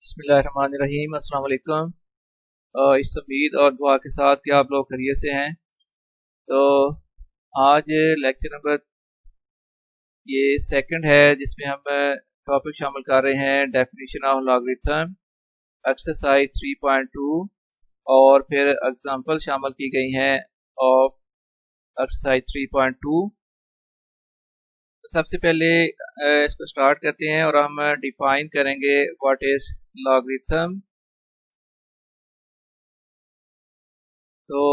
बिस्मिल्लाहिर्रहमानिर्रहीम। अस्सलाम वालेकुम। इस उम्मीद और दुआ के साथ कि आप लोग खैरियत से हैं। तो आज लेक्चर नंबर ये सेकंड है जिसमें हम टॉपिक शामिल कर रहे हैं डेफिनेशन ऑफ लॉगरिथम, एक्सरसाइज 3.2 और फिर एग्जांपल शामिल की गई हैं ऑफ एक्सरसाइज 3.2। तो सबसे पहले इसको स्टार्ट करते हैं और हम डिफाइन करेंगे व्हाट इज लॉगरिथम। तो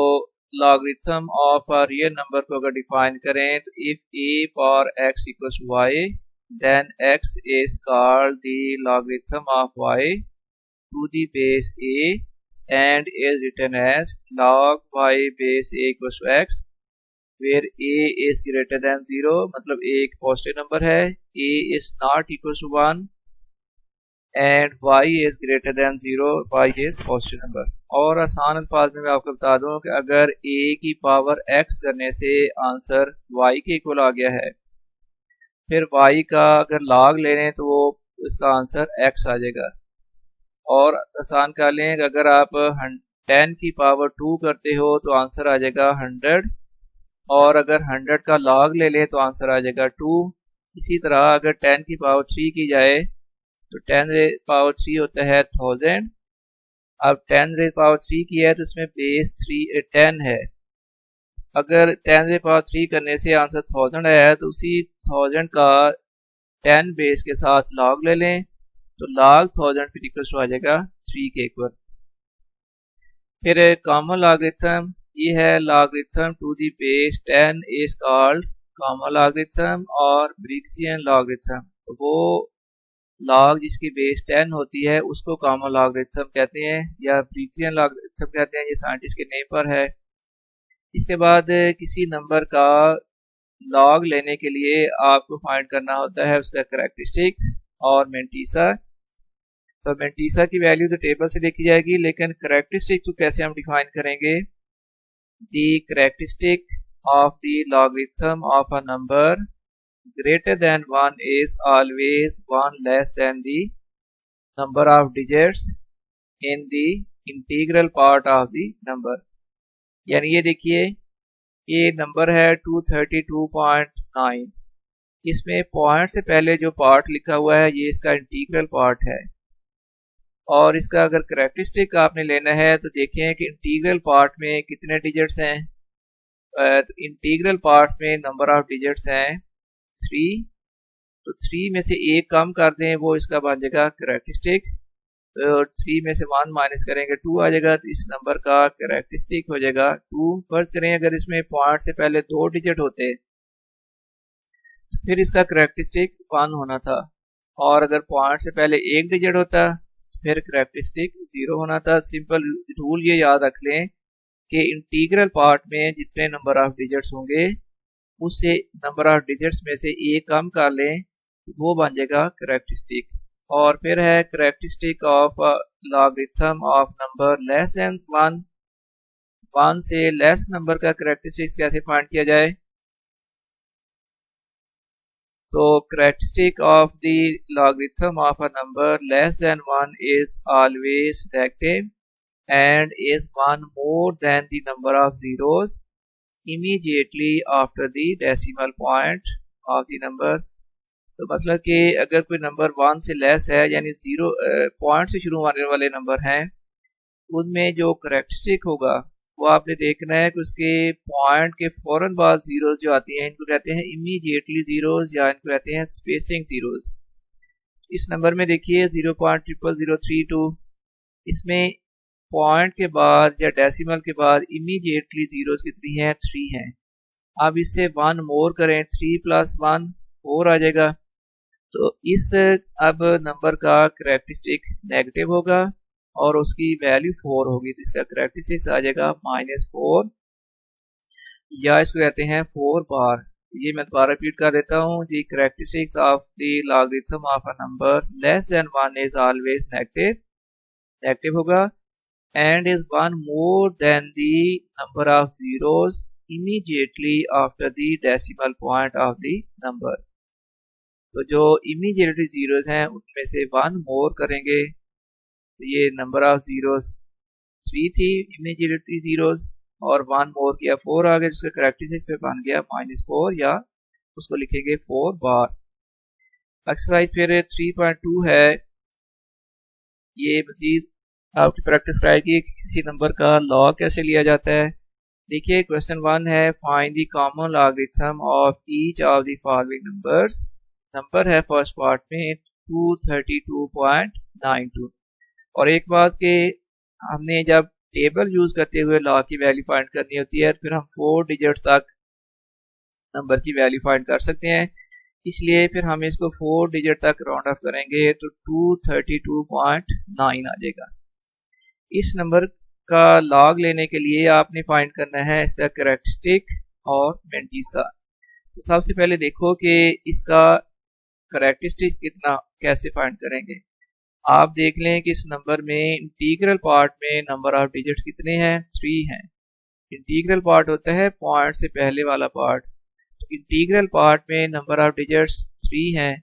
logarithm of a real number को अगर डिफाइन करें तो if a for x equals y then x is called the logarithm of y to the base a and is written as log y base a equals x where a is greater than 0, मतलब a एक positive number है, a is not equals to 1 and y is greater than 0, y is positive number. और आसान अल्फाज में मैं आपको बता दूं कि अगर a की पावर x करने से आंसर y के इक्वल आ गया है, फिर y का अगर log ले लें तो वो इसका आंसर x आ जाएगा। और आसान कर लें कि अगर आप 10 की पावर 2 करते हो तो आंसर आ जाएगा 100, और अगर 100 का log ले लें तो आंसर आ जाएगा 2। इसी तरह अगर 10 की पावर 3 की जाए तो 10 पावर 3 होता है 1000। अब 10 पावर 3 की है तो इसमें बेस 10 है। अगर 10 पावर 3 करने से आंसर 1000 आया है तो उसी 1000 का 10 बेस के साथ log ले लें तो log 1000 फिर इक्वल आ जाएगा 3 के इक्वल। फिर कॉमन लॉगरिथम ये है logarithm to the base 10 is called common logarithm और ब्रिग्जियन लॉगरिथम। तो वो लॉग जिसकी बेस 10 होती है उसको कॉमन लॉगरिथम कहते हैं या ब्रिग्जियन लॉगरिथम कहते हैं, ये साइंटिस्ट के नेम पर है। इसके बाद किसी नंबर का लॉग लेने के लिए आपको फाइंड करना होता है उसका करैक्टरिस्टिक्स और मेंटीसा। तो मेंटीसा की वैल्यू तो टेबल से देखी जाएगी, लेकिन करैक्टरिस्टिक को कैसे हम डिफाइन करेंगे। The characteristic of the logarithm of a number greater than 1 is always 1 less than the number of digits in the integral part of the number। यानी ये देखिए ये नंबर है 232.9, इसमें पॉइंट से पहले जो पार्ट लिखा हुआ है ये इसका इंटीग्रल पार्ट है। और इसका अगर करैक्टरिस्टिक आपने लेना है तो देखें कि इंटीग्रल पार्ट में कितने डिजिट्स हैं। इंटीग्रल पार्ट्स में नंबर ऑफ डिजिट्स हैं 3, तो 3 में से एक कम कर दें वो इसका बन जाएगा करैक्टरिस्टिक। तो 3 में से 1 माइनस करेंगे 2 आ जाएगा, तो इस नंबर का करैक्टरिस्टिक हो जाएगा 2। फर्ज करें अगर इसमें पॉइंट से पहले 2 डिजिट होते तो फिर इसका करैक्टरिस्टिक 1 होना था, और अगर पॉइंट से पहले 1 डिजिट होता तो फिर करैक्टरिस्टिक 0 होना था। सिंपल रूल ये याद रख लें कि इंटीग्रल पार्ट में जितने नंबर ऑफ डिजिट्स होंगे उससे नंबर ऑफ डिजिट्स में से एक कम कर लें वो बन जाएगा करैक्टरिस्टिक। और फिर है characteristic of logarithm of number less than 1। 1 से लेस नंबर का करैक्टरिस्टिक कैसे फाइंड किया जाए। तो characteristic of the logarithm of a number less than 1 is always negative and is 1 more than the number of zeros immediately after the decimal point of the number। तो मतलब कि अगर कोई नंबर 1 से लेस है यानी 0 पॉइंट से शुरू होने वाले नंबर हैं, उनमें जो करैक्टरिस्टिक होगा वो आपने देखना है कि उसके पॉइंट के फौरन बाद जीरोस जो आती हैं इनको कहते हैं इमीडिएटली जीरोस या इनको कहते हैं स्पेसिंग जीरोस। इस नंबर में देखिए 0.00032, इसमें पॉइंट के बाद या डेसिमल के बाद इमीडिएटली जीरोस कितनी हैं 3 हैं। अब इससे 1 मोर करें 3 + 1 4 आ जाएगा। तो इस अब नंबर का करैक्टरिस्टिक नेगेटिव होगा और उसकी वैल्यू 4 होगी, तो इसका करैक्टरिस्टिक आ जाएगा -4 या इसको कहते हैं 4 बार। ये मैं दोबारा रिपीट कर देता हूँ। The characteristics of the logarithm of a number less than 1 is always negative होगा and is 1 more than the number of zeros immediately after the decimal point of the number। तो जो immediately zeros हैं उनमें से 1 more करेंगे तो ये number of zeros 3 थी, इमीडिएटली जीरोस, और 1 मोर किया 4 आ गया, जिसका करेक्टरिस्टिक पे बन गया -4, या उसको लिखेंगे 4 बार। एक्सरसाइज फिर 3.2 है, ये मजीद आपकी प्रैक्टिस कराएगी कि किसी नंबर का लॉग कैसे लिया जाता है। देखिए क्वेश्चन 1 है, find the common logarithm of each of the following numbers. Number है फर्स्ट पार्ट में 232.92, और एक बात के हमने जब टेबल यूज करते हुए लॉग की वैल्यू फाइंड करनी होती है, फिर हम 4 डिजिट्स तक नंबर की वैल्यू फाइंड कर सकते हैं, इसलिए फिर हम इसको 4 डिजिट तक राउंड ऑफ करेंगे तो 232.9 आ जाएगा। इस नंबर का लॉग लेने के लिए आपने फाइंड करना है इसका कैरेक्टरिस्टिक और मेंटीसा। तो सबसे पहले देखो कि इसका कैरेक्टरिस्टिक कितना कैसे फाइंड करेंगे। आप देख लें कि इस नंबर में इंटीग्रल पार्ट में नंबर ऑफ डिजिट्स कितने हैं, 3 हैं। इंटीग्रल पार्ट होता है पॉइंट से पहले वाला पार्ट, तो इंटीग्रल पार्ट में नंबर ऑफ डिजिट्स 3 हैं।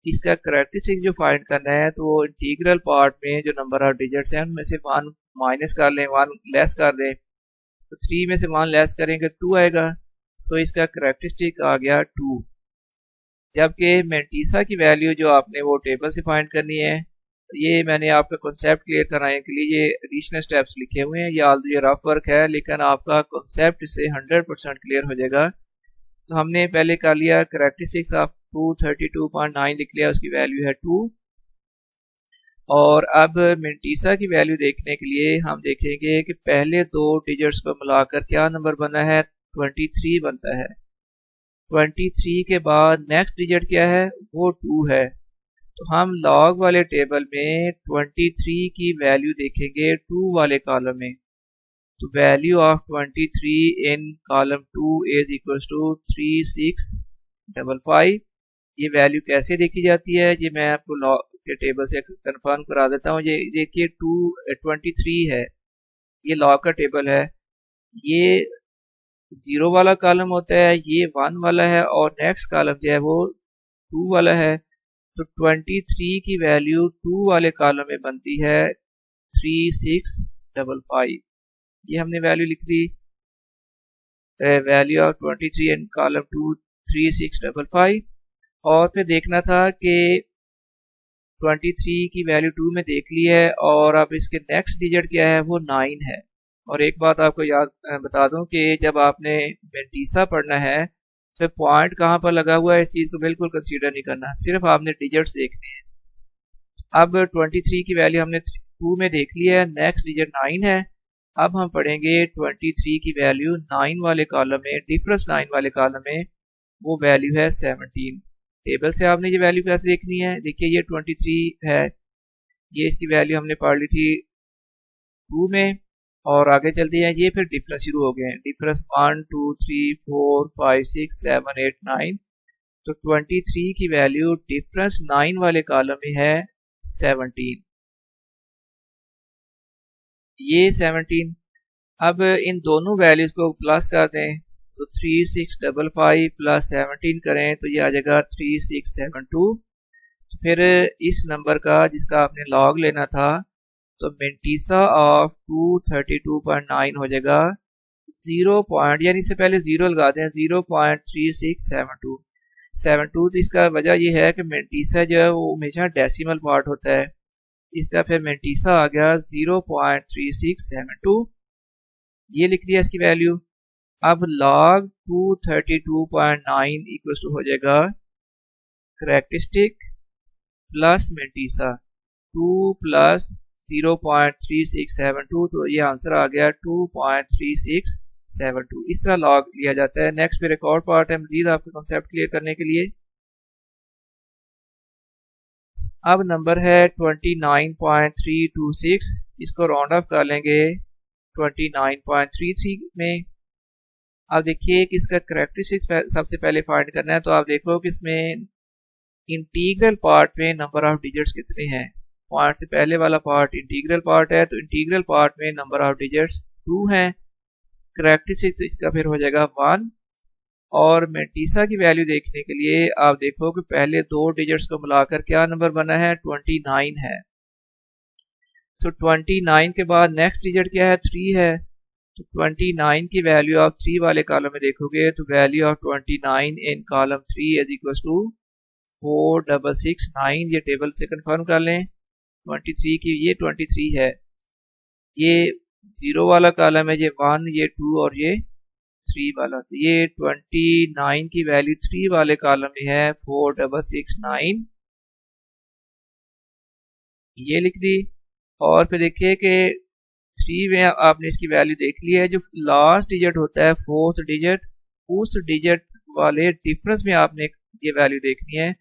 इसका कैरेक्टरिस्टिक जो फाइंड करना है तो वो इंटीग्रल पार्ट में जो नंबर ऑफ डिजिट्स हैं उनमें से 1 माइनस कर लें, 1 लेस कर दें, तो 3 में से 1 लेस करेंगे 2 आएगा। सो इसका कैरेक्टरिस्टिक आ गया 2। जबकि मेंटीसा की वैल्यू जो आपने वो टेबल से फाइंड करनी है, ये मैंने आपका कॉन्सेप्ट क्लियर कराने के लिए ये एडिशनल स्टेप्स लिखे हुए हैं, ये ऑल्दो ये रफ वर्क है लेकिन आपका कॉन्सेप्ट इससे 100% क्लियर हो जाएगा। तो हमने पहले कर लिया कैरेक्टरिस्टिक्स ऑफ 232.9 लिख लिया, उसकी वैल्यू है 2। और अब मेंटीसा की वैल्यू देखने के लिए हम देखेंगे कि पहले 2 डिजिट्स को मिलाकर क्या नंबर बना है, 23 बनता है। 23 के बाद नेक्स्ट डिजिट क्या है, वो 2 है। तो हम लॉग वाले टेबल में 23 की वैल्यू देखेंगे 2 वाले कॉलम में, तो value of 23 in column 2 is equals to 3655। ये वैल्यू कैसे देखी जाती है, ये मैं आपको लॉग के टेबल से कंफर्म करा देता हूँ। ये देखिए 23 है, ये लॉग का टेबल है, ये 0 वाला कॉलम होता है, ये 1 वाला है, और नेक्स्ट कॉलम जो है वो 2 वाला है। तो 23 की वैल्यू 2 वाले कॉलम में बनती है 3655। ये हमने वैल्यू लिख दी, वैल्यू ऑफ 23 इन कॉलम 2 3655। और फिर देखना था कि 23 की वैल्यू 2 में देख ली है, और अब इसके नेक्स्ट डिजिट क्या है, वो 9 है। और एक बात आपको याद बता दूं कि जब आपने मेंटीसा पढ़ना है तो पॉइंट कहाँ पर लगा हुआ है इस चीज़ को बिल्कुल कंसीडर नहीं करना, सिर्फ आपने डिजिट्स देखने हैं। अब 23 की वैल्यू हमने 2 में देख ली है, नेक्स्ट डिजिट 9 है। अब हम पढ़ेंगे 23 की वैल्यू 9 वाले कॉलम में, डिफरेंस 9 वाले कॉलम में, वो वैल्यू है 17। टेबल से आपने ये वैल्यू कैसे देखनी है, देखिए ये 23 है, ये इसकी वैल्यू हमने पढ़ ली थी 2 में, और आगे चलते हैं, ये फिर डिफरेंस शुरू हो गए हैं, डिफरेंस 1 2 3 4 5 6 7 8 9। तो 23 की वैल्यू डिफरेंस 9 वाले कॉलम में है 17, ये 17। अब इन दोनों वैल्यूज को प्लस कर दें, तो 3655 प्लस 17 करें तो ये आ जाएगा 3672। फिर इस नंबर का जिसका आपने लॉग लेना था, तो मेंटीसा ऑफ 232.9 हो जाएगा 0 पॉइंट, यानी इससे पहले 0 लगा दें, 0.3672। तो इसका वजह यह है कि मेंटीसा जो है वो हमेशा डेसिमल पार्ट होता है, इसका फिर मेंटीसा आ गया 0.3672, ये लिख दिया इसकी वैल्यू। अब log 232.9 इक्वल टू हो जाएगा कैरेक्टरिस्टिक प्लस मेंटीसा 2 प्लस 0.3672, तो ये आंसर आ गया 2.3672। इस तरह log लिया जाता है। नेक्स्ट फिर एक और पार्ट है मजीद आपके कॉन्सेप्ट क्लियर करने के लिए। अब नंबर है 29.326, इसको राउंड ऑफ कर लेंगे 29.33 में। अब देखिए कि इसका कैरेक्टरिस्टिक्स सबसे पहले फाइंड करना है, तो आप देखो कि इसमें इंटीग्रल पार्ट में नंबर ऑफ डिजिट्स कितने हैं। पॉइंट से पहले वाला पार्ट इंटीग्रल पार्ट है, तो इंटीग्रल पार्ट में नंबर ऑफ डिजिट्स 2 हैं। कैरेक्टरिस्टिक्स इसका फिर हो जाएगा 1। और मेंटीसा की वैल्यू देखने के लिए आप देखो कि पहले 2 डिजिट्स को मिलाकर क्या नंबर बना है, 29 है। तो 29 के बाद नेक्स्ट डिजिट क्या है, 3 है। तो 29 की वैल्यू आप 3 वाले कॉलम में देखोगे तो value of 29 in column 3 is equal to 4669। ये टेबल से कंफर्म कर लें। 23 की ये 23 है, ये 0 वाला कॉलम है, ये 1, ये 2 और ये 3 वाला। तो ये 29 की वैल्यू 3 वाले कॉलम में है 4669, ये लिख दी। और फिर देखिए कि 3 में आपने इसकी वैल्यू देख ली है। जो लास्ट डिजिट होता है, फोर्थ डिजिट, उस डिजिट वाले डिफरेंस में आपने ये वैल्यू देखनी है।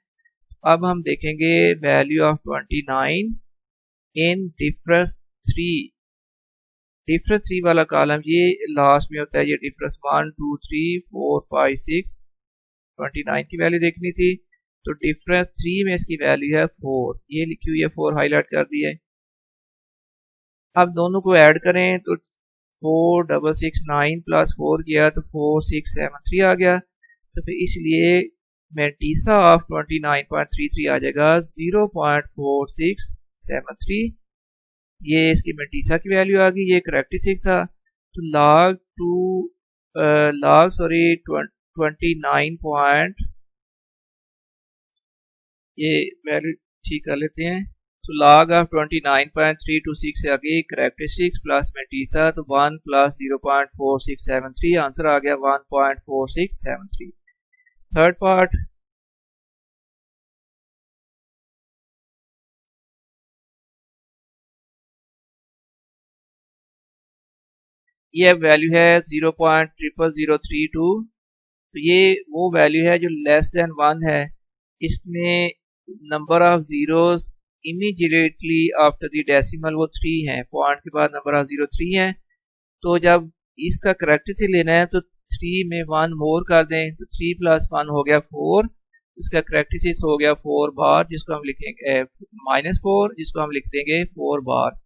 अब हम देखेंगे value of 29 in difference 3। Difference 3 वाला कॉलम ये लास्ट में होता है। ये डिफरेंस 1 2 3 4 5 6, 29 की वैल्यू देखनी थी। तो डिफरेंस 3 में इसकी वैल्यू है 4, ये लिखी हुई है, 4 हाईलाइट कर दी है। अब दोनों को ऐड करें तो 4669 प्लस 4 किया तो 4673 आ गया। तो फिर इसलिए मेंटीसा ऑफ 29.33 आ जाएगा 0.4673। ये इसकी मेंटीसा की वैल्यू आ गई, ये करेक्टरिस्टिक था। तो log 29 ये वैल्यू ठीक कर लेते हैं। तो log ऑफ 29.326 से आगे करेक्टरिस्टिक्स प्लस मेंटीसा, तो 1 प्लस 0.4673, आंसर आ गया 1.4673। थर्ड पार्ट, ये वैल्यू है 0.00032। तो ये वो वैल्यू है जो लेस देन 1 है। इसमें number of zeros immediately after the decimal वो 3 है, पॉइंट के बाद नंबर ऑफ जीरो 3 है। तो जब इसका करेक्टरिस्टिक लेना है तो 3 में 1 मोर कर दें, तो 3 प्लस 1 हो गया 4। इसका करेक्टरिस्टिक हो गया 4 बार, जिसको हम लिखेंगे -4, जिसको हम लिख देंगे 4 बार।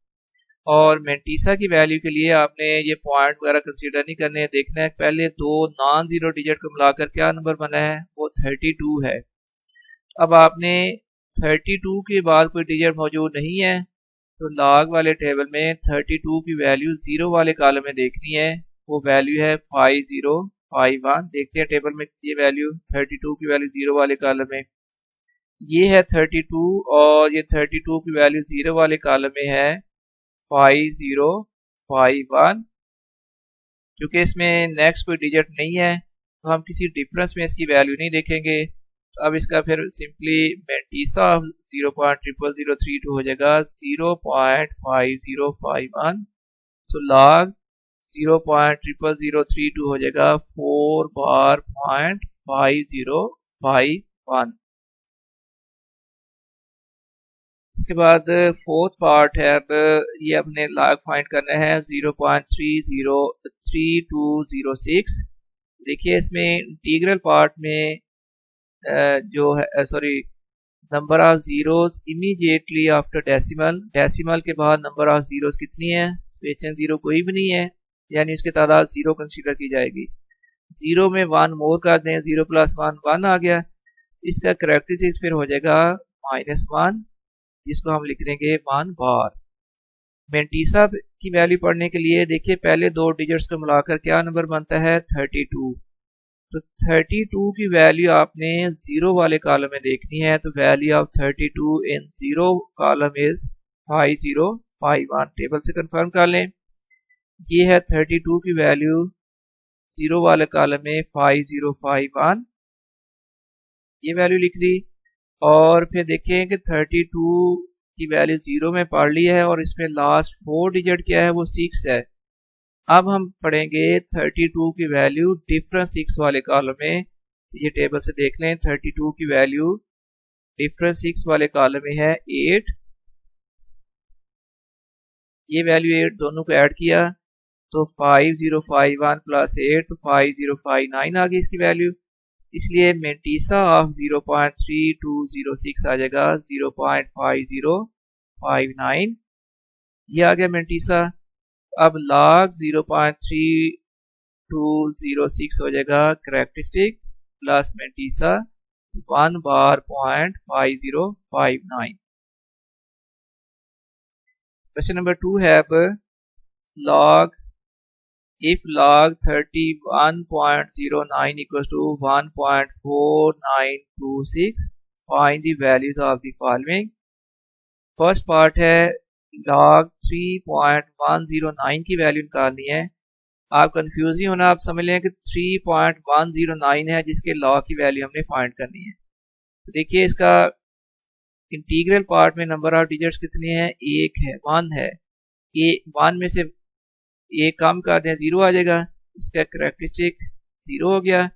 और मेंटीसा की वैल्यू के लिए आपने ये पॉइंट वगैरह कंसीडर नहीं करने, देखना है पहले दो नॉन जीरो डिजिट को मिलाकर क्या नंबर बना है, वो 32 है। अब आपने 32 के बाद कोई डिजिट मौजूद नहीं है, तो लॉग वाले टेबल में 32 की वैल्यू 0 वाले कॉलम में देखनी है। वो वैल्यू है 5051। देखते हैं टेबल में ये वैल्यू 32 की वैल्यू 0 वाले कॉलम में ये है 32, और ये 32 की वैल्यू 0 वाले कॉलम में है 5051। क्योंकि इसमें नेक्स्ट कोई डिजिट नहीं है तो हम किसी डिफरेंस में इसकी वैल्यू नहीं देखेंगे। तो अब इसका फिर सिंपली मेंटीसा 0.00032 हो जाएगा 0.5051। सो लॉग 0.00032 हो जाएगा 4 बार 0.5051। इसके बाद फोर्थ पार्ट है, अब ये अपने लॉग फाइंड करना है 0.303206। देखिए इसमें इंटीग्रल पार्ट में जो है number of zeros immediately after decimal, decimal के बाद नंबर ऑफ जीरोस कितनी है, स्पेसिंग जीरो कोई भी नहीं है, यानी उसकी तादाद जीरो कंसीडर की जाएगी। जीरो में 1 मोर कर दें, 0 प्लस 1 1 आ गया। इसका करेक्टरिस्टिक फिर हो जाएगा -1, जिसको हम लिख देंगे 1 बार। मेंटीसा की वैल्यू पढ़ने के लिए देखिए पहले दो डिजिट्स को मिलाकर क्या नंबर बनता है, 32। तो 32 की वैल्यू आपने 0 वाले कॉलम में देखनी है। तो value of 32 in 0 column is 5051। Table से कंफर्म कर लें, ये है 32 की वैल्यू 0 वाले कॉलम में 5051, ये वैल्यू लिख दी। और फिर देखें कि 32 की वैल्यू 0 में पढ़ ली है और इसमें लास्ट 4 डिजिट क्या है, वो 6 है। अब हम पढ़ेंगे 32 की वैल्यू डिफरेंस 6 वाले कॉलम में। ये टेबल से देख लें, 32 की वैल्यू डिफरेंस 6 वाले कॉलम में है 8। ये वैल्यू 8 दोनों को ऐड किया तो 5051 प्लस 8 तो 5059 आ गई इसकी वैल्यू। इसलिए मेंटीसा ऑफ 0.3206 आ जाएगा 0.5059, ये आ गया मेंटीसा। अब log 0.3206 हो जाएगा करेक्टरिस्टिक प्लस मेंटीसा 1 बार 0.5059। क्वेश्चन नंबर 2 है अब log if log 31.09 equals to 1.4926 find the values of the following। First part है log 3.109 की वैल्यू निकालनी है। आप कंफ्यूज नहीं होना, आप समझ लें कि 3.109 है जिसके log की वैल्यू हमने फाइंड करनी है। तो देखिए इसका इंटीग्रल पार्ट में नंबर ऑफ डिजिट्स कितने हैं, एक है, 1 है। ए 1 में से एक कम कर दें 0 आ जाएगा, इसका करेक्टरिस्टिक 0 हो गया।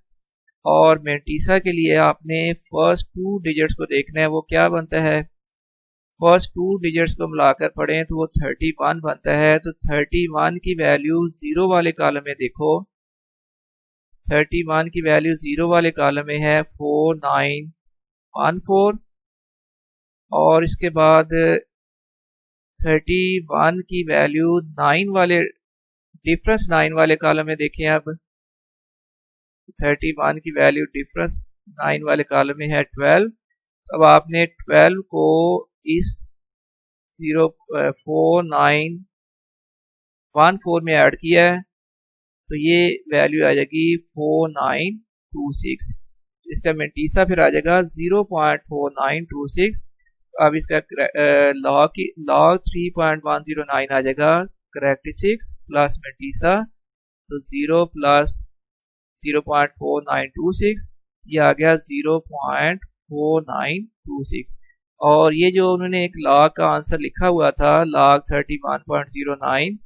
और मेंटीसा के लिए आपने फर्स्ट 2 डिजिट्स को देखना है, वो क्या बनता है, फर्स्ट 2 डिजिट्स को मिलाकर पढ़ें तो वो 31 बनता है। तो 31 की वैल्यू 0 वाले कॉलम में देखो, 31 की वैल्यू 0 वाले कॉलम में है 4914, और इसके बाद 31 की वैल्यू 9 वाले डिफरेंस 9 वाले कॉलम में देखें। अब 31 की वैल्यू डिफरेंस 9 वाले कॉलम में है 12। अब आपने 12 को इस 04914 में ऐड किया है तो ये वैल्यू आ जाएगी 4926। इसका मेंटीसा फिर आ जाएगा 0.4926। अब इसका log 3.109 आ जाएगा करेक्टरिस्टिक्स प्लस मेंटीसा, तो 0 प्लस 0.4926 ये आ गया 0.4926। और ये जो उन्होंने एक log का आंसर लिखा हुआ था log 31.09,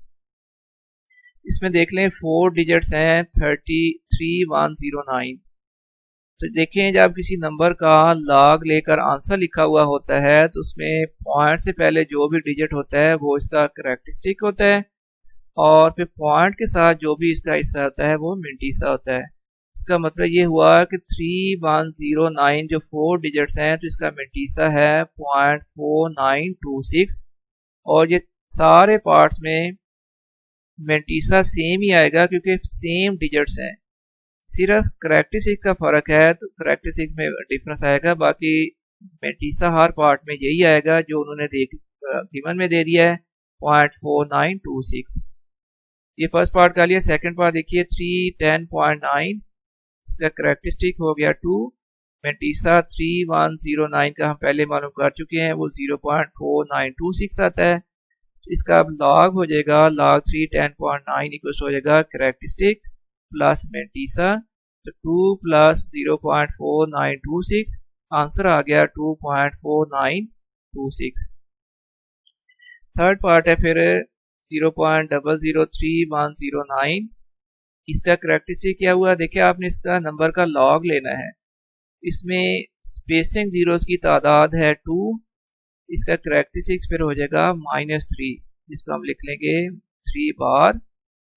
इसमें देख लें 4 डिजिट्स हैं 33109। तो देखें जब किसी नंबर का log लेकर आंसर लिखा हुआ होता है तो उसमें पॉइंट से पहले जो भी डिजिट होता है वो इसका करेक्टरिस्टिक होता है, और फिर पॉइंट के साथ जो भी इसका हिस्सा होता है वो मेंटीसा होता है। इसका मतलब ये हुआ कि 3109 जो 4 डिजिट्स हैं तो इसका मेंटीसा है 0.4926, और ये सारे पार्ट्स में मेंटीसा सेम ही आएगा क्योंकि सेम डिजिट्स हैं। सिर्फ करेक्टरिस्टिक्स का फर्क है तो करेक्टरिस्टिक्स में डिफरेंस आएगा, बाकी मेंटीसा हर पार्ट में यही आएगा जो उन्होंने गिवन में दे दिया है 0.4926। ये फर्स्ट पार्ट का लिया। सेकंड पार्ट देखिए 310.9, इसका करेक्टरिस्टिक हो गया 2। मेंटीसा 3109 का हम पहले मालूम कर चुके हैं, वो 0.4926 आता है। इसका अब log हो जाएगा log 310.9 इक्वल हो जाएगा करेक्टरिस्टिक प्लस मेंटीसा, तो 2 प्लस 0.4926 आंसर आ गया 2.4926। थर्ड पार्ट है फिर 0.003109, इसका करेक्टरिस्टिक क्या हुआ, देखिए आपने इसका नंबर का log लेना है। इसमें स्पेसिंग जीरोस की तादाद है 2, इसका करेक्टरिस्टिक्स फिर हो जाएगा -3, जिसको हम लिख लेंगे 3 बार।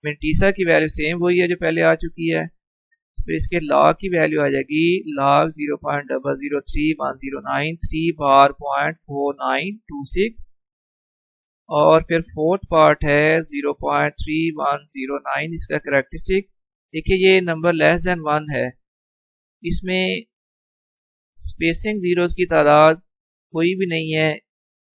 मेंटीसा की वैल्यू सेम वही है जो पहले आ चुकी है, फिर इसके log की वैल्यू आ जाएगी log 0.003109 3 बार 0.4926। और फिर फोर्थ पार्ट है 0.3109, इसका करेक्टरिस्टिक देखिए ये नंबर लेस देन 1 है, इसमें स्पेसिंग जीरोस की तादाद कोई भी नहीं है,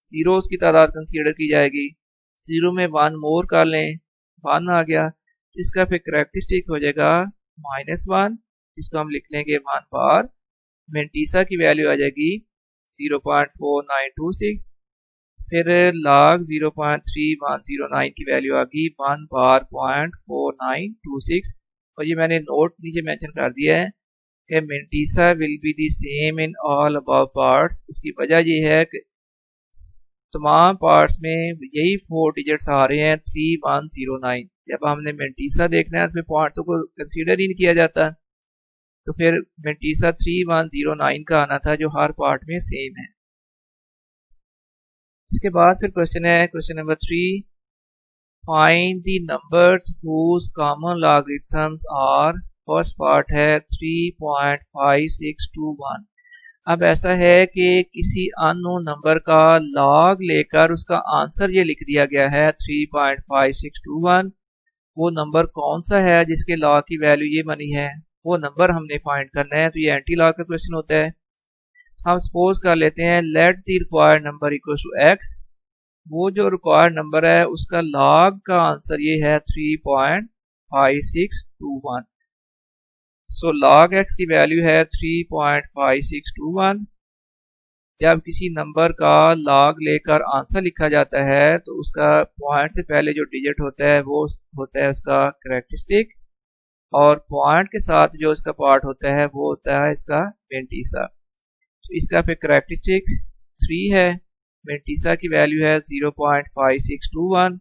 जीरोस की तादाद कंसीडर की जाएगी। 0 में 1 मोर कर लें, 1 आ गया, इसका फिर करेक्टरिस्टिक हो जाएगा -1, जिसको हम लिख लेंगे 1 बार। मेंटीसा की वैल्यू आ जाएगी 0.4926, फिर log 0.3109 की वैल्यू आ गई 1 बार 0.4926। और ये मैंने नोट नीचे मेंशन कर दिया है कि mantissa will be the same in all above parts. उसकी वजह ये है कि तमाम पार्ट्स में यही 4 डिजिट्स आ रहे हैं 3109। जब हमने मेंटीसा देखना है उसमें पॉइंट तो को कंसीडर ही नहीं किया जाता, तो फिर मेंटीसा 3109 का आना था जो हर पार्ट में सेम है। इसके बाद फिर क्वेश्चन है question number 3, find the numbers whose common logarithms are. First part है 3.5621। अब ऐसा है कि किसी अननोन नंबर का log लेकर उसका आंसर ये लिख दिया गया है 3.5621। वो नंबर कौन सा है जिसके log की वैल्यू ये बनी है, वो नंबर हमने फाइंड करना है। तो ये एंटी लॉग का क्वेश्चन होता है। हम सपोज कर लेते हैं let the required number equal to x। वो जो रिक्वायर्ड नंबर है उसका लॉग का आंसर ये है 3.5621। सो लॉग एक्स की वैल्यू है 3.5621। जब किसी नंबर का लॉग लेकर आंसर लिखा जाता है तो उसका पॉइंट से पहले जो डिजिट होता है वो होता है उसका कैरेक्टरिस्टिक, और पॉइंट के साथ जो इसका पार्ट होता है वो होता है इसका मेंटीसा। तो इसका फिर कैरेक्टरिस्टिक 3 है, मेंटीसा की वैल्यू है 0.5621।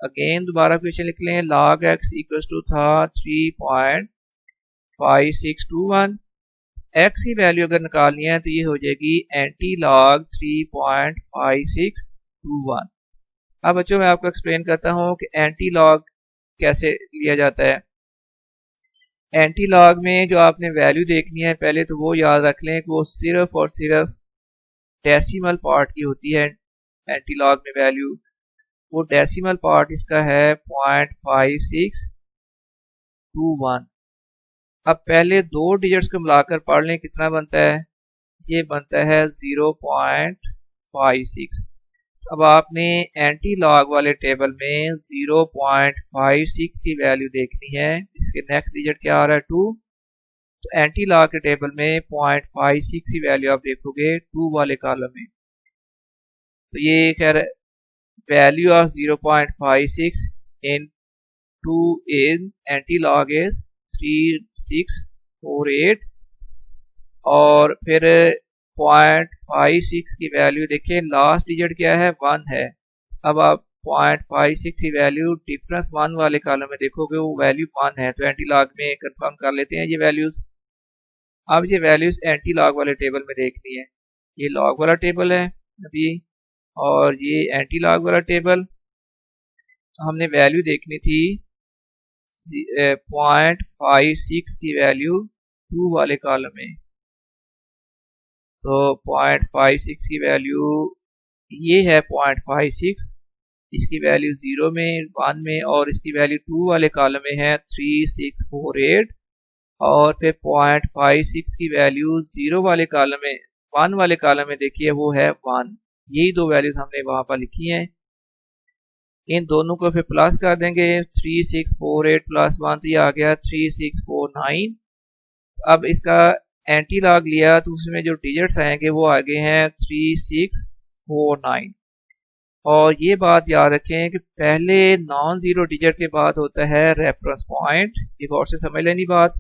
अगेन दोबारा क्वेश्चन लिख लें, log x इक्वल टू था 3.5621। x की वैल्यू अगर निकालनी है तो ये हो जाएगी एंटी लॉग 3.5621। अब बच्चों मैं आपको एक्सप्लेन करता हूँ कि एंटी लॉग कैसे लिया जाता है। एंटी लॉग में जो आपने वैल्यू देखनी है पहले तो वो याद रख लें कि वो सिर्फ और सिर्फ डेसिमल पार्ट की होती है। एंटी लॉग में वैल्यू वो डेसिमल पार्ट इसका है 0.5621। अब पहले दो डिजिट्स को मिलाकर पढ़ लें कितना बनता है, ये बनता है 0.56। अब आपने एंटी लॉग वाले टेबल में 0.56 की वैल्यू देखनी है, इसके नेक्स्ट डिजिट क्या आ रहा है 2, तो एंटी लॉग के टेबल में 0.56 की वैल्यू आप देखोगे 2 वाले कॉलम में। तो ये खैर value of 0.56 in 2 in anti log is 3648, और फिर 0.56 की वैल्यू देखिए लास्ट डिजिट क्या है 1 है। अब आप 0.56 की वैल्यू डिफरेंस 1 वाले कॉलम में देखोगे वो वैल्यू 1 है, तो एंटी लॉग में कंफर्म कर लेते हैं ये वैल्यूज। अब ये वैल्यूज एंटी लॉग वाले टेबल में देखनी है, ये लॉग वाला टेबल है अभी और ये एंटी लॉग वाला टेबल। तो हमने वैल्यू देखनी थी 0.56 की वैल्यू 2 वाले कॉलम में, तो 0.56 की वैल्यू ये है 0.56, इसकी वैल्यू 0 में 1 में और इसकी वैल्यू 2 वाले कॉलम में है 3648, और फिर 0.56 की वैल्यू 0 वाले कॉलम में 1 वाले कॉलम में देखिए वो है 1। यही दो वैल्यूज हमने वहां पर लिखी हैं, इन दोनों को फिर प्लस कर देंगे 3648 प्लस 1 तो ये आ गया 3649। अब इसका एंटी लॉग लिया तो उसमें जो डिजिट्स आएंगे वो आगे हैं 3649। और ये बात याद रखें कि पहले नॉन जीरो डिजिट के बाद होता है रेफरेंस पॉइंट, ये गौर से समझ लेनी बात।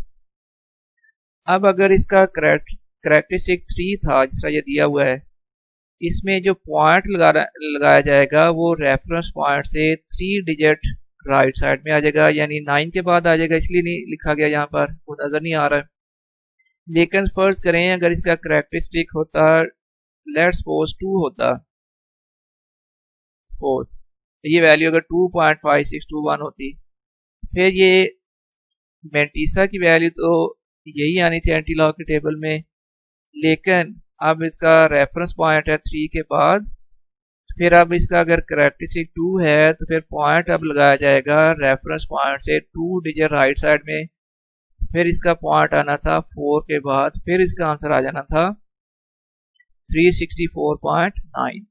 अब अगर इसका करेक्टरिस्टिक 3 था जिस तरह ये दिया हुआ है, इसमें जो पॉइंट लगाया जाएगा वो रेफरेंस पॉइंट से 3 डिजिट राइट साइड में आ जाएगा, यानी 9 के बाद आ जाएगा, इसलिए नहीं लिखा गया यहाँ पर, वो नजर नहीं आ रहा है। लेकिन फर्ज करें अगर इसका करेक्टरिस्टिक होता लेट्स सपोज 2 होता, सपोज ये वैल्यू अगर 2.5621 होती, फिर ये मेंटीसा की वैल्यू तो यही आनी थी एंटी लॉग के टेबल में, लेकिन अब इसका रेफरेंस पॉइंट है 3 के बाद, फिर अब इसका अगर करेक्टरिस्टिक 2 है तो फिर पॉइंट अब लगाया जाएगा रेफरेंस पॉइंट से 2 डिजिट राइट साइड में, फिर इसका पॉइंट आना था 4 के बाद, फिर इसका आंसर आ जाना था 364.9।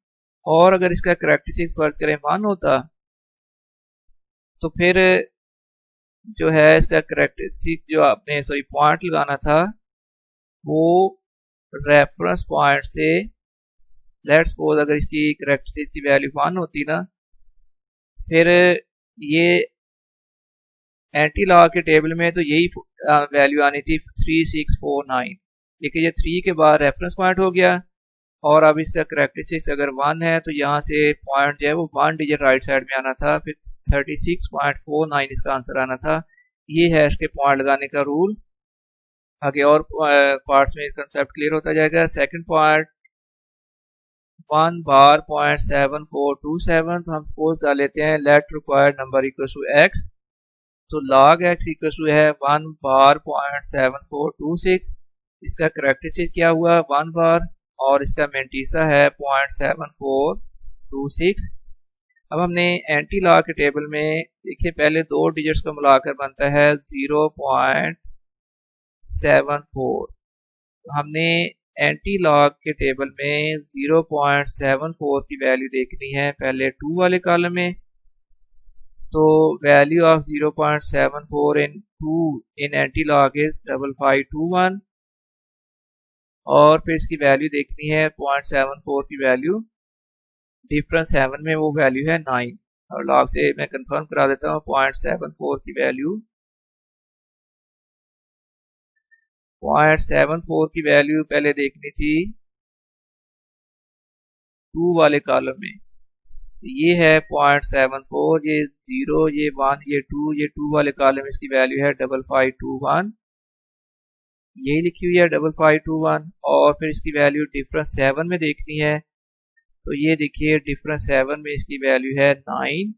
और अगर इसका करेक्टरिस्टिक फर्ज करें 1 होता तो फिर जो है इसका करेक्टरिस्टिक जो आपने सॉरी पॉइंट लगाना था वो रेफरेंस पॉइंट से, लेट्स सपोज अगर इसकी करेक्टरिस्टिक की वैल्यू 1 होती ना, फिर ये एंटी लॉग के टेबल में तो यही वैल्यू आनी थी 3649, लेकिन ये 3 के बाद रेफरेंस पॉइंट हो गया, और अब इसका करेक्टरिस्टिक्स अगर 1 है तो यहाँ से पॉइंट जो है वो 1 डिजिट राइट साइड में आना था, फिर 36.49 इसका आंसर आना था। ये है इसके पॉइंट लगाने का रूल। आगे और पार्ट्स में कंसेप्ट क्लियर होता जाएगा। सेकंड पॉइंट 1 बार 0.7427, तो हम सपोज कर लेते हैं let required number equal to x, तो log x इक्वल टू है 1 बार 0.7426, इसका करेक्टरिस्टिक क्या हुआ 1 बार, और इसका मेंटीसा है 0.7426। अब हमने एंटी लॉग के टेबल में देखिए पहले दो डिजिट्स को मिलाकर बनता है 0.74, तो हमने एंटी लॉग के टेबल में 0.74 की वैल्यू देखनी है पहले 2 वाले कॉलम में। तो value of 0.74 in 2 in anti log is 5521 और फिर इसकी वैल्यू देखनी है 0.74 की वैल्यू डिफरेंस 7 में वो वैल्यू है 9 और लॉग से मैं कंफर्म करा देता हूँ 0.74 की वैल्यू 0.74 की वैल्यू पहले देखनी थी 2 वाले कॉलम में। तो ये है 0.74, ये 0, ये 1, ये 2, ये 2 वाले कॉलम इसकी वैल्यू है 5521, यही लिखी हुई है 5521 और फिर इसकी वैल्यू डिफरेंस 7 में देखनी है। तो ये देखिए डिफरेंस 7 में इसकी वैल्यू है 9।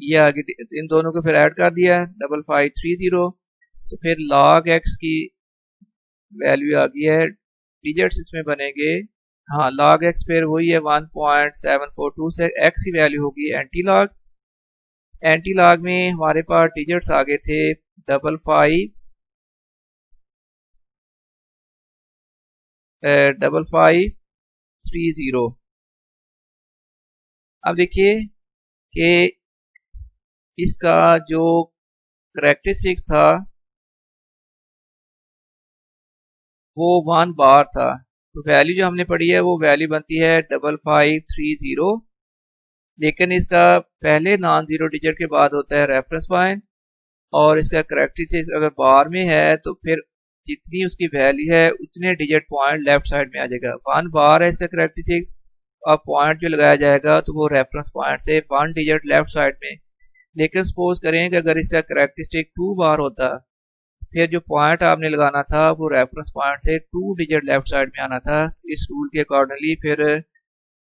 ये आगे इन दोनों को फिर ऐड कर दिया 5530। तो फिर log x की वैल्यू आ गई है, डिजिट्स इसमें बनेंगे। हाँ log x फिर वही है 1.742 से x की वैल्यू होगी एंटी लॉग। एंटी लॉग में हमारे पास डिजिट्स आगे थे 5530। अब देखिए कि इसका जो करेक्टरिस्टिक था वो 1 बार था। तो वैल्यू जो हमने पढ़ी है वो वैल्यू बनती है 5530, लेकिन इसका पहले नॉन जीरो डिजिट के बाद होता है रेफरेंस पॉइंट और इसका करेक्टरिस्टिक अगर बार में है तो फिर जितनी उसकी वैल्यू है उतने डिजिट पॉइंट लेफ्ट साइड में आ जाएगा। 1 बार है इसका करेक्टरिस्टिक, अब पॉइंट जो लगाया जाएगा तो वो रेफरेंस पॉइंट से 1 डिजिट लेफ्ट साइड में। लेकिन सपोज करें कि अगर इसका करेक्टरिस्टिक 2 बार होता फिर जो पॉइंट आपने लगाना था वो रेफरेंस पॉइंट से 2 डिजिट लेफ्ट साइड में आना था। इस रूल के अकॉर्डिंगली फिर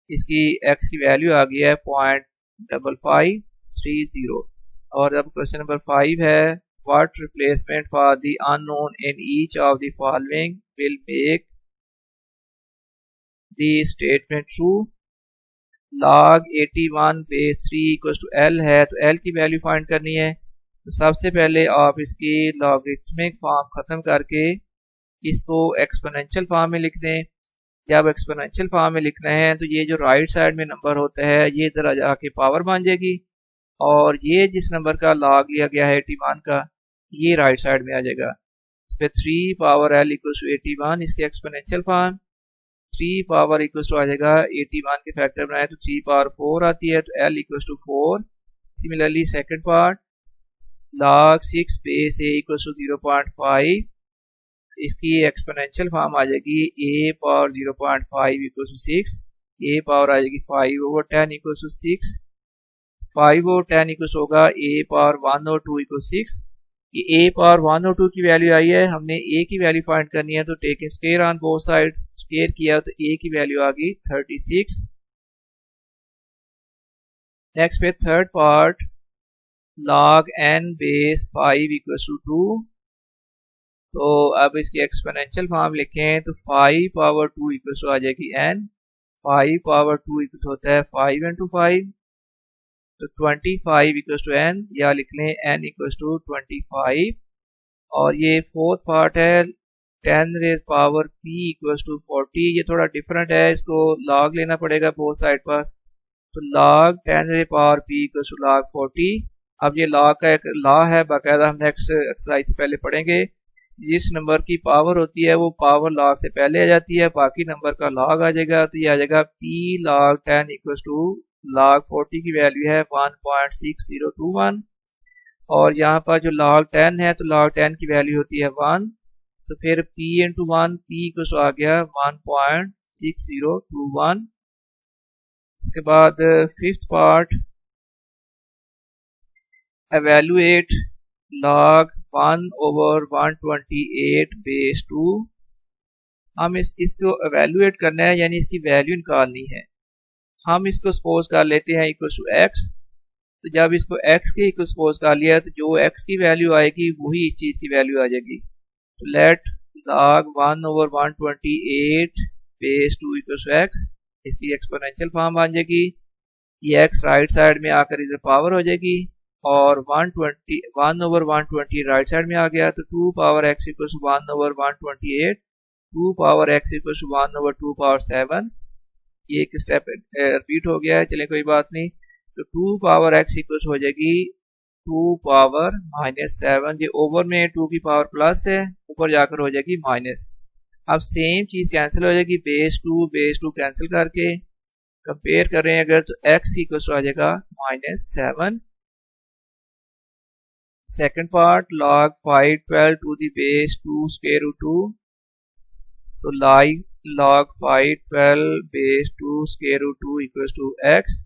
इसकी x की वैल्यू आ गई है 0.5530। और अब क्वेश्चन नंबर 5 है, what replacement for the unknown in each of the following will make the statement true. log 81 base 3 equal to l है, तो l की वैल्यू फाइंड करनी है। तो सबसे पहले आप इसकी लॉगरिथमिक फॉर्म खत्म करके इसको एक्सपोनेंशियल फॉर्म में लिख दें। जब एक्सपोनेंशियल फॉर्म में लिखना है तो ये जो राइट साइड में नंबर होता है ये इधर जाके पावर बन जाएगी और ये जिस नंबर का लॉग लिया गया है 81 का ये राइट साइड में आ जाएगा। फिर 3 पावर l इक्वल टू 81 इसके exponential form, 3 power equal to आ जाएगा 81 के फैक्टर बनाए तो 3 पावर 4 आती है, तो l equal to 4। Similarly second part log 6 base a equal to 0.5 इसकी एक्सपोनेंशियल फॉर्म आ जाएगी a power 0.5 equal to 6, a power आ जाएगी 5/10 इक्वल टू 6, 5/10 इक्वल होगा a पावर 1/2 इक्वल 6। ये a पावर 1/2 की वैल्यू आई है, हमने a की वैल्यू फाइंड करनी है तो take a square on both side, square किया तो a की वैल्यू आ गई 36। नेक्स्ट पे third part log n base 5 equal to 2। तो अब इसकी एक्सपोनेंशियल फॉर्म लिखें तो 5 पावर 2 इक्वल आ जाएगी n, 5 पावर 2 इक्वल होता है 5 into 5, तो 25 इक्वल टू n, या लिख लें n इक्वल टू 25। और ये फोर्थ पार्ट है 10 raise power p equal to 40, ये थोड़ा डिफरेंट है, इसको log लेना पड़ेगा बोथ साइड पर। तो log 10 raise power p equal to log 40। अब ये log का एक लॉ है, बाकायदा हम नेक्स्ट एक्सरसाइज से पहले पढ़ेंगे। जिस नंबर की पावर होती है वो पावर log से पहले आ जाती है, बाकी नंबर का log आ जाएगा, तो ये आ जाएगा p log 10 equal to log 40 की वैल्यू है 1.6021। और यहाँ पर जो log 10 है तो log 10 की वैल्यू होती है 1, तो फिर p इंटू 1, p इक्वल आ गया 1.6021। इसके बाद fifth part evaluate log 1/128 base 2। हम इसको evaluate करना है, यानी इसकी वैल्यू निकालनी है। हम इसको सपोज कर लेते हैं इक्वल टू x। तो जब इसको x के इक्वल सपोज कर लिया तो जो x की वैल्यू आएगी वही इस चीज की वैल्यू आ जाएगी। तो let log 1/128 base 2 equal to x, इसकी एक्सपोनेंशियल फॉर्म बन जाएगी। ये x राइट साइड में आकर इधर पावर हो जाएगी, और 120 1/120 राइट साइड में आ गया, तो 2 power x equal to 1/128, 2 power x equal to 1/2 power 7। ये एक स्टेप रिपीट हो गया है, चले कोई बात नहीं। तो 2 पावर x इक्वल हो जाएगी 2 पावर -7, ये ओवर में 2 की पावर प्लस है, ऊपर जाकर हो जाएगी माइनस। अब सेम चीज कैंसिल हो जाएगी, बेस 2 कैंसिल करके कंपेयर कर रहे हैं अगर, तो x इक्वल आ जाएगा -7। Second part log 512 to the base 2 square root 2, तो log 512 base 2 square root 2 equal to x।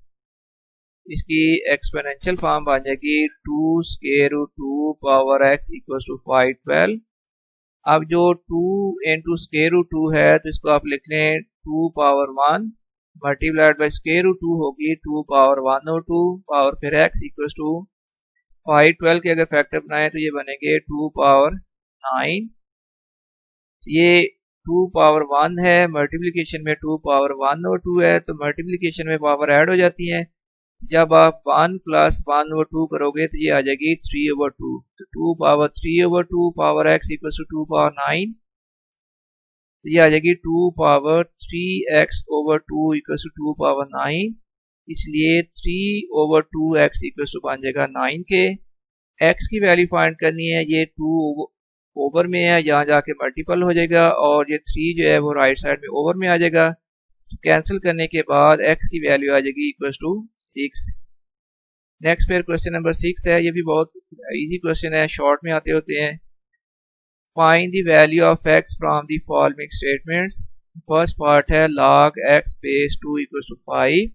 इसकी एक्सपोनेंशियल फॉर्म बन जाएगी 2 square root 2 power x equal to 512। अब जो 2 इंटू स्क्वायर रूट 2 है, तो इसको आप लिख लें 2 power 1 multiplied by square root 2 होगी 2 पावर 1 और 2 पावर फिर x इक्वल टू 512 के अगर फैक्टर बनाए तो ये बनेंगे 2 पावर 9। ये 2 पावर 1 है, मल्टीप्लिकेशन में 2 पावर 1 और 2 है, तो मल्टीप्लिकेशन में पावर ऐड हो जाती है। जब आप 1 प्लस 1/2 करोगे तो ये आ जाएगी 3/2, तो 2 power 3/2 power x equal to 2 power 9, तो ये आ जाएगी 2 power 3x/2 equal to 2 power 9, इसलिए 3/2x इक्वल टू बन जाएगा 9 के। x की वैल्यू फाइंड करनी है, ये 2 ओवर में है, यहाँ जाके मल्टीपल हो जाएगा, और ये 3 जो है वो राइट साइड में ओवर में आ जाएगा। कैंसिल करने के बाद x की वैल्यू आ जाएगी इक्वल टू 6। नेक्स्ट फिर क्वेश्चन नंबर 6 है, ये भी बहुत इजी क्वेश्चन है, शॉर्ट में आते होते हैं। Find the value of x from the following statements. First part है log x base 2 equal to 5,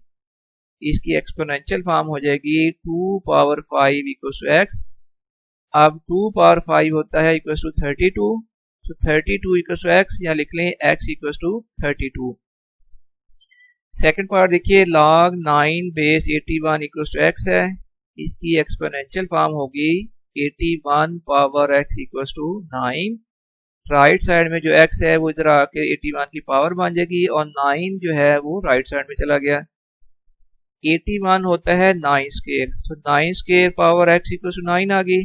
इसकी एक्सपोनेंशियल फॉर्म हो जाएगी 2 पावर 5 इक्वल टू x। अब 2 पावर 5 होता है इक्वल टू 32, तो 32 इक्वल टू x, या लिख लें x equal to 32। Second part देखिए log 9 base 81 equal to x है, इसकी एक्सपोनेंशियल फॉर्म होगी 81 power x equal to 9। Right side में जो x है वो इधर आके 81 की पावर बन जाएगी, और 9 जो है वो राइट साइड में चला गया। 81 होता है 9 स्क्वायर, तो 9 square power x equal to 9 आ गई।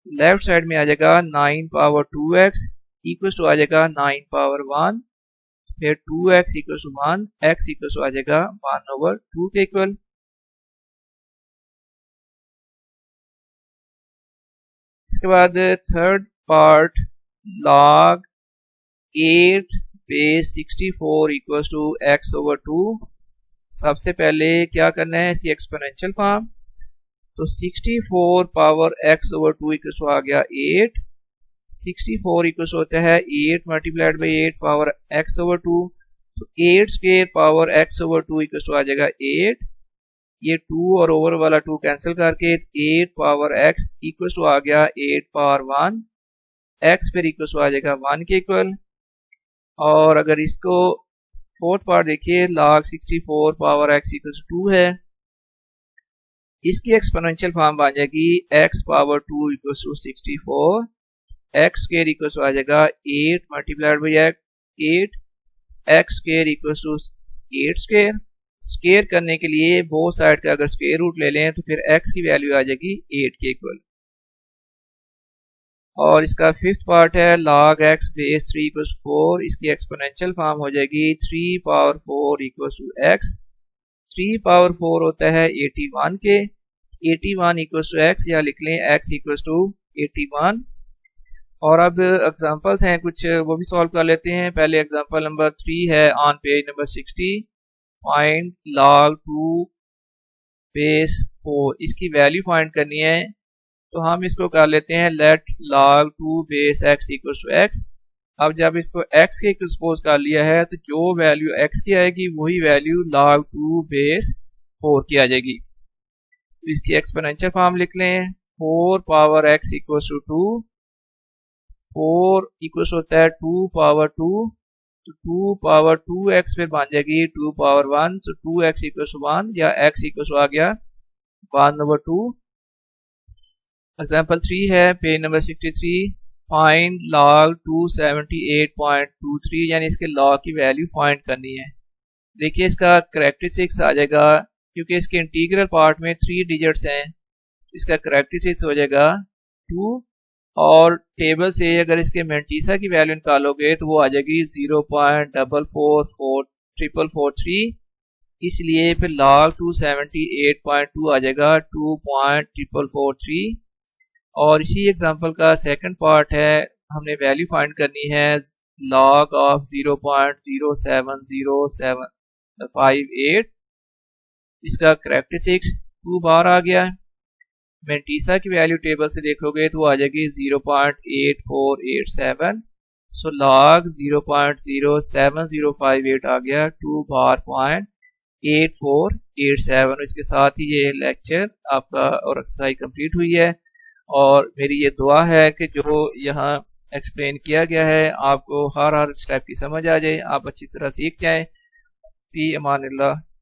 लेफ्ट साइड में आ जाएगा 9 पावर 2x इक्वल टू आ जाएगा 9 पावर 1, फिर 2x equal to 1, x equal to आ जाएगा 1/2 के इक्वल। इसके बाद third part log 8 base 64 equal to x/2। सबसे पहले क्या करना है, इसकी एक्सपोनेंशियल फॉर्म, तो 64 पावर x/2 इक्वल टू आ गया 8। 64 इक्वल होता है 8 मल्टीप्लाइड बाई 8 पावर x/2, तो 8 square power x/2 equal to आ जाएगा 8। ये 2 और ओवर वाला 2 कैंसिल करके 8 पावर x इक्वल टू आ गया 8 पावर 1, x फिर इक्वल टू आ जाएगा 1 के इक्वल। और अगर इसको फोर्थ पार्ट देखिए log 64 power x equal to 2 है, इसकी एक्सपोनेंशियल फॉर्म बन जाएगी x power 2 equal to 64, x square equal to आ जाएगा 8 multiplied by 8, x square equal to 8 square. Square करने के लिए बोथ साइड का अगर स्क्वायर रूट ले लें तो फिर x की वैल्यू आ जाएगी 8 के इक्वल। और इसका फिफ्थ पार्ट है log x base 3 equal to 4, इसकी एक्सपोनेंशियल फॉर्म हो जाएगी 3 power 4 equal to x। 3 power 4 होता है 81 के, 81 इक्वल टू x, या लिख लें x इक्वल टू 81। और अब एग्जांपल्स हैं कुछ, वो भी सॉल्व कर लेते हैं। पहले एग्जांपल नंबर 3 है on page number 60, find log 2 base 4, इसकी वैल्यू फाइंड करनी है, तो हम इसको कर लेते हैं let log 2 base x equal to x। अब जब इसको x के इक्वल सपोज कर लिया है, तो जो वैल्यू x की आएगी वही वैल्यू log 2 बेस 4 की आ जाएगी। तो इसकी एक्सपोनेंशियल फॉर्म लिख लें, 4 power x equal to 2, 4 equal होता है 2 पावर 2, तो 2 पावर 2x फिर बन जाएगी 2 पावर 1, तो 2x इक्वल टू 1, या x इक्वल टू आ गया 1/2। एग्जाम्पल 3 है पेज नंबर 63, फाइंड log 278.23, यानी इसके log की वैल्यू फाइंड करनी है। देखिए इसका करेक्टरिस्टिक्स आ जाएगा, क्योंकि इसके इंटीग्रल पार्ट में 3 डिजिट्स हैं, इसका करेक्टरिस्टिक्स हो जाएगा 2 और टेबल से अगर इसके मेंटीसा की वैल्यू निकालोगे तो वो आ जाएगी 0.444443 इसलिए फिर log 278.2 आ जाएगा 2.4443 और इसी एग्जांपल का सेकंड पार्ट है हमने वैल्यू फाइंड करनी है log ऑफ 0.070758 इसका करेक्टरिस्टिक्स 2 बार आ गया है मेंटीसा की वैल्यू टेबल से देखोगे तो आ जाएगी 0.8487 सो log 0.07058 आ गया 2 बार पॉइंट 8487 इसके साथ ही ये लेक्चर आपका और एक्सरसाइज कंप्लीट हुई है और मेरी ये दुआ है कि जो यहाँ एक्सप्लेन किया गया है आपको हर स्टेप की समझ आ जाए आप अच्छी तरह सीख जाएं। फी अमानिल्लाह।